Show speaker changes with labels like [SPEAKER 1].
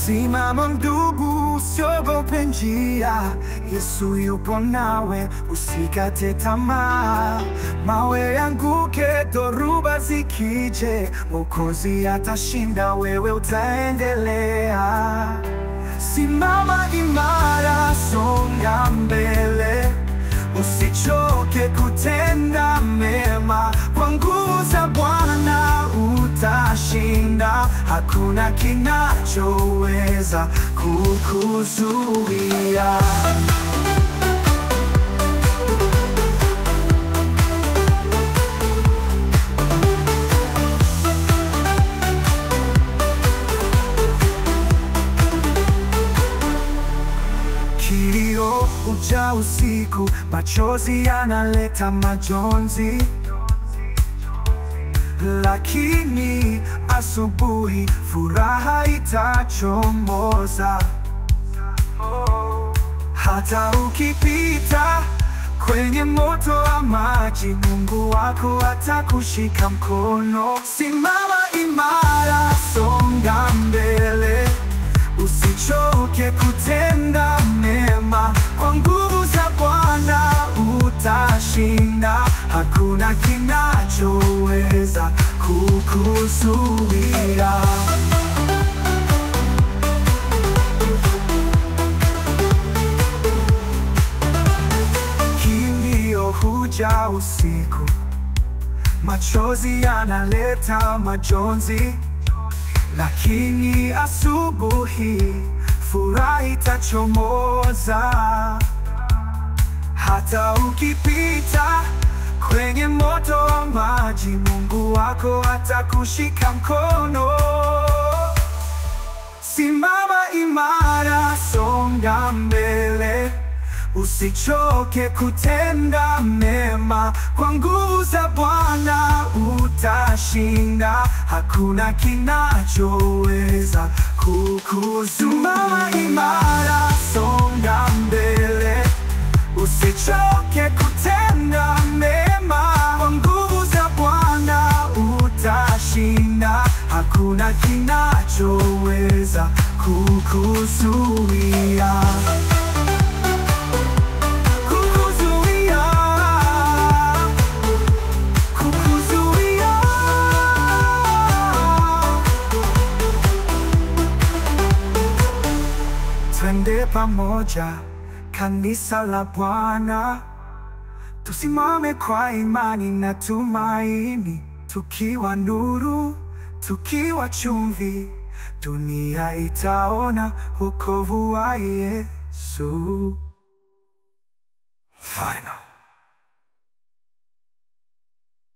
[SPEAKER 1] Simama ndugu, usiogope njia, Yesu yupo nawe, usikate tamaa. Mawe yanguke, dhoruba zikije, Mwokozi atashinda, wewe utaendelea. Simama imara, songa mbele, usichoke kutenda mema. Kwa nguvu za Bwana utashinda, hakuna kinachoweza kukuzuia. Kilio huja usiku, machozi yanaleta majonzi, lakini asubuhi furaha itachomoza. Hata ukipita kwenye moto wa maji, Mungu wako atakushika mkono. Simama imara, songa mbele, usichoke kutenda mema. Kwa nguvu za Bwana utashinda, hakuna kinachoweza kukuzuia. Kilio huja usiku, machozi yanaleta majonzi, lakini asubuhi furaha itachomoza. Hata ukipita kwenye moto wa maji, Mungu wako atakushika mkono. Simama imara, songa mbele, usichoke kutenda mema. Kwa nguvu za Bwana utashinda, hakuna kinachoweza kukuzuia. Simama imara, songa mbele, usichoke kutenda mema. Kwa nguvu za Bwana utashinda, hakuna kinachoweza kukuzuia. Twende pamoja, kanisa la Bwana, tusimame kwa imani na tumaini, tukiwa nuru, tukiwa chumvi, dunia itaona wokovu wa Yesu. Final.